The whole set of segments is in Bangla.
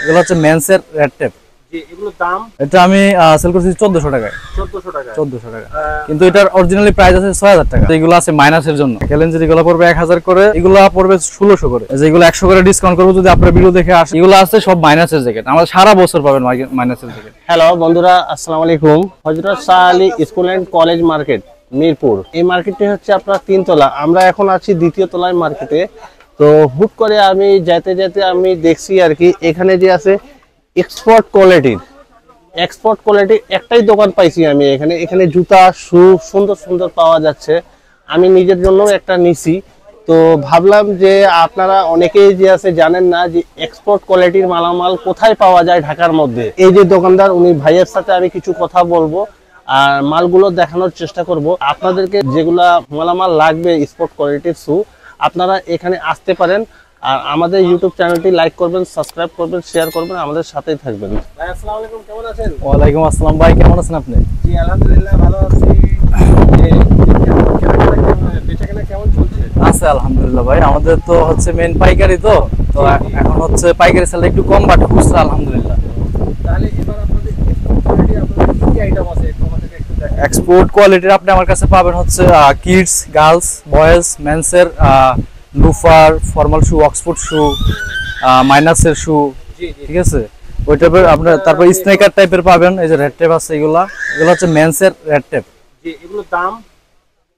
এগুলো হচ্ছে মেন্সের রেড টেপ। জি, এগুলোর দাম এটা আমি সেল করছি 1400 টাকায়। 1400 টাকা, কিন্তু এটার অরিজিনালি প্রাইস আছে 6000 টাকা। এগুলো আছে মাইনাসের জন্য। চ্যালেঞ্জের এগুলো পড়বে 1000 করে, এগুলো পড়বে 1600 করে। যেগুলো 100 করে ডিসকাউন্ট করব যদি আপনারা ভিডিও দেখে আসেন। এগুলো আছে সব মাইনাসের জ্যাকেট, আমাদের সারা বছর পাবেন মাইনাসের জ্যাকেট। হ্যালো বন্ধুরা, আসসালামু আলাইকুম। হযরত Shah Ali school and college market, Mirpur. এই মার্কেটটি হচ্ছে আপনার 3 তলা। আমরা এখন আছি 2য় তলায় মার্কেটে। তো হুট করে আমি যেতে যেতে আমি দেখছি আর কি, এখানে যে আছে এক্সপোর্ট কোয়ালিটির একটাই দোকান পাইছি আমি এখানে জুতা শু সুন্দর সুন্দর পাওয়া যাচ্ছে। আমি নিজের জন্য একটা নিছি। তো ভাবলাম যে আপনারা অনেকেই যে আছে জানেন না যে এক্সপোর্ট কোয়ালিটির মালামাল কোথায় পাওয়া যায় ঢাকার মধ্যে। এই যে দোকানদার, উনি ভাইয়ের সাথে আমি কিছু কথা বলবো আর মালগুলো দেখানোর চেষ্টা করব। আপনাদেরকে যেগুলা মালামাল লাগবে স্পোর্ট কোয়ালিটির শু, আপনারা এখানে আসতে পারেন। আর আমাদের ইউটিউব চ্যানেলটি লাইক করবেন, সাবস্ক্রাইব করবেন, শেয়ার করবেন, আমাদের সাথেই থাকবেন। ভাই আসসালামু আলাইকুম, কেমন আছেন? ওয়ালাইকুম আসসালাম ভাই, কেমন আছেন আপনি? জি আলহামদুলিল্লাহ ভালো আছি। বেচাকেনা কেমন চলছে? আছে আলহামদুলিল্লাহ ভাই। আমাদের তো হচ্ছে মেন পাইকারি, তো এখন হচ্ছে পাইকারি সেল একটু কম, বাট খুচরা আলহামদুলিল্লাহ। তাহলে এবার আপনাদের কি আইটেম আছে আমাদেরকে একটু দেখান। এক্সপোর্ট কোয়ালিটির আপনি আমার কাছে পাবেন হচ্ছে কিডস, গার্লস, বয়েজ, মেন্সের loafer, formal shoe, Oxford shoe, মাইনাসের শু, ঠিক আছে ওই টাইপের আপনার। তারপর স্নেকার টাইপের পাবেন, এই যে রেড টেপ আছে, এগুলো হচ্ছে মেন্সের রেড টেপ। জি, এগুলোর দাম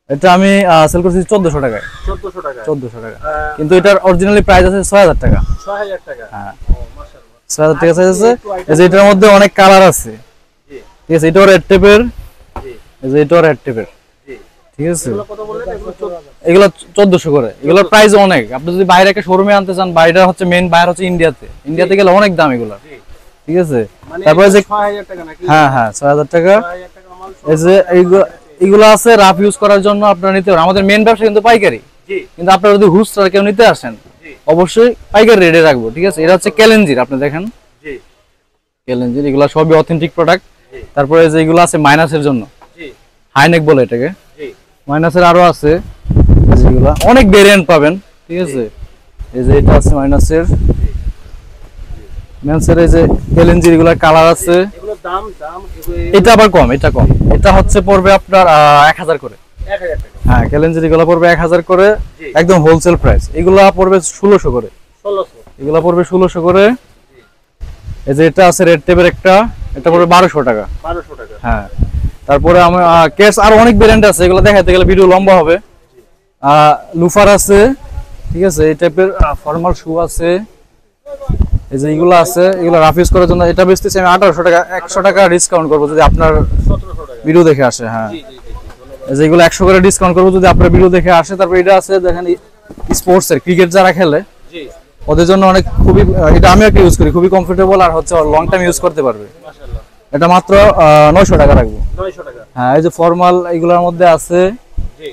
এটা আমি সেল করছি 1400 টাকায়। 1400 টাকা, কিন্তু এটার অরিজিনালি প্রাইস আছে 6000 টাকা। 6000 টাকা, হ্যাঁ মাশাআল্লাহ 6000 টাকা আছে। এই যে এটার মধ্যে অনেক কালার আছে, জি ঠিক আছে। এটাও রেড টেপের, জি এই যে এটাও রেড টেপের, জি ঠিক আছে। এগুলো কত বললেন? এগুলো 1400 করে। এগুলোর প্রাইস অনেক। আপনি যদি বাইরে একটা শোরুমে আনতে চান, বাইরে হচ্ছে মেইন বাইরে হচ্ছে ইন্ডিয়াতে গেলে অনেক দাম এগুলো, ঠিক আছে। তারপরে যে 6000 টাকা নাকি? হ্যাঁ 6000 টাকা। 6000 টাকা মাল। এই যে এইগুলো আছে রাফ ইউজ করার জন্য আপনারা নিতে পারেন। আমাদের মেইন ব্যবসা কিন্তু পাইকারি, জি, কিন্তু আপনারা যদি হুজরা কেউ নিতে আসেন অবশ্যই পাইকারি রেটে রাখবো, ঠিক আছে। এটা হচ্ছে চ্যালেঞ্জের, আপনি দেখেন, জি চ্যালেঞ্জের। এগুলো সবই অথেন্টিক প্রোডাক্ট। তারপরে যে এগুলো আছে মাইনাসের জন্য, জি হাইনেক বলে এটাকে, জি মাইনাসের আরো আছে, যেগুলো অনেক ভেরিয়েন্ট পাবেন, ঠিক আছে। এই যে এটা আছে মাইনাসের, মেন্সের এই যে চ্যালেঞ্জের এগুলা কালার আছে। এগুলোর দাম এটা আবার কম, এটা কম। এটা হচ্ছে পড়বে আপনার 1000 করে। 1000 টাকা, হ্যাঁ চ্যালেঞ্জের এগুলো পড়বে 1000 করে, একদম হোলসেল প্রাইস। এগুলা পড়বে 1600 করে। 1600, এগুলা পড়বে 1600 করে। এই যে এটা আছে রেড টেপের একটা, এটা পড়বে 1200 টাকা। 1200 টাকা, হ্যাঁ। তারপরে আমি কেস আরো অনেক ভেরিয়েন্ট আছে, এগুলো দেখাইতে গেলে ভিডিও লম্বা হবে। লুফার আছে, ঠিক আছে। এই টাইপের ফর্মাল শু আছে, এই যে এগুলো আছে, এগুলো রাফ ইউজ করার জন্য। এটা বেচতেছি আমি 1800 টাকা। 100 টাকা ডিসকাউন্ট করবো যদি আপনার 1700 টাকা ভিডিও দেখে আসে। হ্যাঁ, জি জি জি, এই যে এগুলো 100 করে ডিসকাউন্ট করবো যদি আপনার ভিডিও দেখে আসে। তারপর এটা আছে দেখেন, স্পোর্টস এর, ক্রিকেট যারা খেলে জি ওদের জন্য অনেক খুবই, এটা আমি একটা ইউজ করি, খুবই কমফোর্টেবল আর হচ্ছে লং টাইম ইউজ করতে পারবে। মাশাআল্লাহ, এটা মাত্র 900 টাকা রাখবো। 900 টাকা, হ্যাঁ, এই যে ফর্মাল এগুলোর মধ্যে আছে। জি।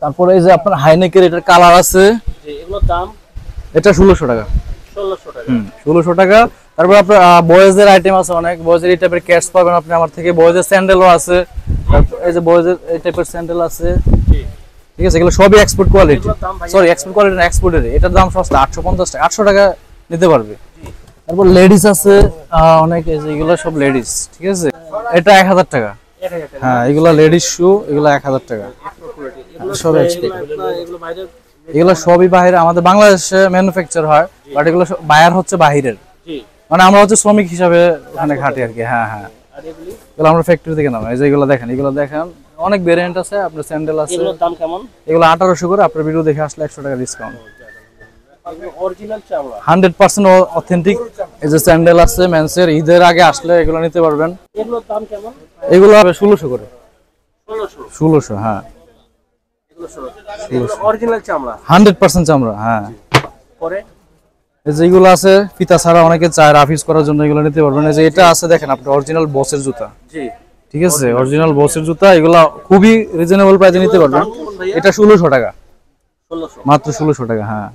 তারপরে এই যে আপনার হাইনেকের এটার কালার আছে, জি, এগুলোর দাম এটা 1600 টাকা। 1600 টাকা, 1600 টাকা। তারপর আপনার বয়েজের আইটেম আছে অনেক। বয়েজের এই টাইপের ক্যাটস পাবেন আপনি আমার থেকে। বয়েজের স্যান্ডেলও আছে। তারপর এই যে বয়েজের এই টাইপের স্যান্ডেল আছে, জি। ঠিক আছে। এগুলো সবই এক্সপোর্ট কোয়ালিটি। এগুলোর দাম ভাই, সরি, এক্সপোর্ট কোয়ালিটি না, এক্সপোর্টের। এটার দাম সস্তা, 850 টাকা, 800 টাকা নিতে পারবে। তারপর লেডিস আছে অনেক, এই যে এগুলো সব লেডিস, ঠিক আছে। এটা 1000 টাকা। 1000 টাকা, হ্যাঁ, এগুলো লেডিস শু, এগুলো 1000 টাকা। সব এক্সপোর্ট। এগুলো বাইরে, এগুলো সবই বাইরে, আমাদের বাংলাদেশে ম্যানুফ্যাকচার হয়, বাট এগুলো বায়ার হচ্ছে বাহিরের। জি। মানে আমরা হচ্ছে শ্রমিক হিসাবে ওখানে খাটি আর কি। হ্যাঁ হ্যাঁ, আর এগুলি এগুলো আমরা ফ্যাক্টরি থেকে নামাই। এই যে এগুলো দেখেন, অনেক ভেরিয়েন্ট আছে। আপনার স্যান্ডেল আছে, এগুলোর দাম কেমন? এগুলো 1800 করে। আপনার ভিডিও দেখে আসলে 100 টাকা ডিসকাউন্ট। অরিজিনাল চামড়া, 100% অথেন্টিক। এই যে স্যান্ডেল আছে মেন্সের, ঈদের আগে আসলে এগুলো নিতে পারবেন। এগুলোর দাম কেমন? এগুলো হবে 1600 করে। 1600, 1600, হ্যাঁ। এগুলো 1600, এগুলো অরিজিনাল চামড়া, 100% চামড়া, হ্যাঁ। পরে এই যে এগুলো আছে ফিতা ছাড়া, অনেকে চায় রাফ ইউজ করার জন্য, এগুলো নিতে পারবেন। এই যে এটা আছে দেখেন, আপনি অরিজিনাল বসের জুতা, জি, ঠিক আছে। অরিজিনাল বসের জুতা, এগুলো খুবই রিজনেবল প্রাইসে নিতে পারবেন। এটা 1600 টাকা, 1600 মাত্র 1600 টাকা। হ্যাঁ,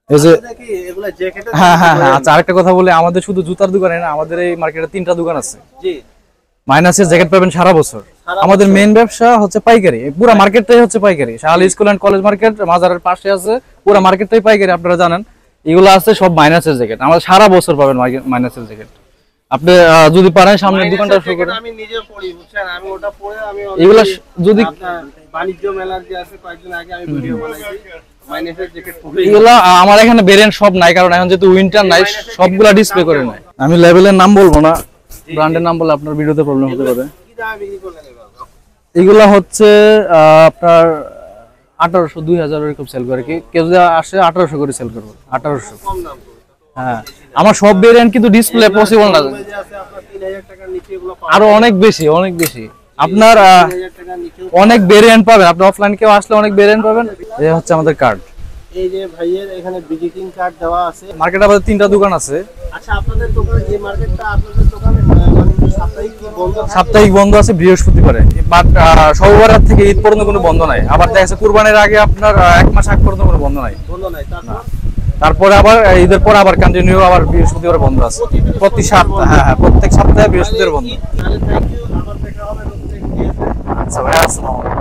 এই যে দেখি এগুলো জ্যাকেটের, হ্যাঁ হ্যাঁ হ্যাঁ। আচ্ছা, আরেকটা কথা বলি, আমাদের শুধু জুতার দোকানে না, আমাদের এই মার্কেটে 3টা দোকান আছে। জি, মাইনাসের জ্যাকেট পাবেন সারা বছর। আমাদের মেইন ব্যবসা হচ্ছে পাইকারি, পুরো মার্কেটটাই হচ্ছে পাইকারি। Shah Ali school and college market মাজারের পাশে আছে, পুরো মার্কেটটাই পাইকারি, আপনারা জানেন। এগুলো আছে সব মাইনাসের জ্যাকেট, আমাদের সারা বছর পাবেন মাইনাসের জ্যাকেট। আপনি যদি পারেন সামনের দোকানটা শুরু করেন। আমি নিজে পরি বুঝছেন, আমি ওটা পরে আমি এগুলা যদি আপনার বাণিজ্য মেলার যে আছে কয়েকদিন আগে আমি ভিডিও বানাইছি মাইনাসের জ্যাকেট পরে। এগুলা আমার এখানে ভেরিয়েন্ট সব নাই, কারণ এখন যেহেতু উইন্টার নাই সবগুলা ডিসপ্লে করে নাই। আমি লেভেলের নাম বলবো না, ব্র্যান্ডের নাম বলে আপনার ভিডিওতে প্রবলেম হতে পারে। কি দামে বিক্রি করলেন এগুলো? এগুলা হচ্ছে আপনার 1800 2000 এরকম সেল করে, কি কেউ যদি আসে 1800 করে সেল করবো, 1800। কম দাম তো। হ্যাঁ আমার সব ভেরিয়েন্ট কিন্তু ডিসপ্লে পসিবল না, এই যে আছে আপনার 3000 টাকার নিচে এগুলো পাওয়া আরো অনেক বেশি অনেক বেশি আপনার 3000 টাকার নিচে। অনেক ভেরিয়েন্ট পাবেন, আপনি অফলাইন কেউ আসলে অনেক ভেরিয়েন্ট পাবেন। এই হচ্ছে আমাদের কার্ড। এই যে ভাইয়ের এখানে ভিজিটিং কার্ড দেওয়া আছে। মার্কেটে আমাদের 3টা দোকান আছে। আচ্ছা আপনাদের দোকানে এই মার্কেটটা আপনাদের দোকানে মানে সাপ্তাহিক কি বন্ধ থাকে? সাপ্তাহিক বন্ধ আছে বৃহস্পতিবারে, বাট সবার থেকে ঈদ পর্যন্ত কোনো বন্ধ নাই। আবার দেখা যাচ্ছে কুরবানির আগে আপনার 1 মাস আগ পর্যন্ত কোনো বন্ধ নাই। বন্ধ নাই, তারপর তারপরে আবার ঈদের পর আবার কন্টিনিউ আবার বৃহস্পতিবার বন্ধ আছে প্রতি সপ্তাহে। হ্যাঁ প্রত্যেক সপ্তাহে বৃহস্পতিবার বন্ধ। তাহলে থ্যাংক ইউ, আবার দেখা হবে নতুন এক ভিডিওতে। আচ্ছা ভাই, আসসালামু আলাইকুম।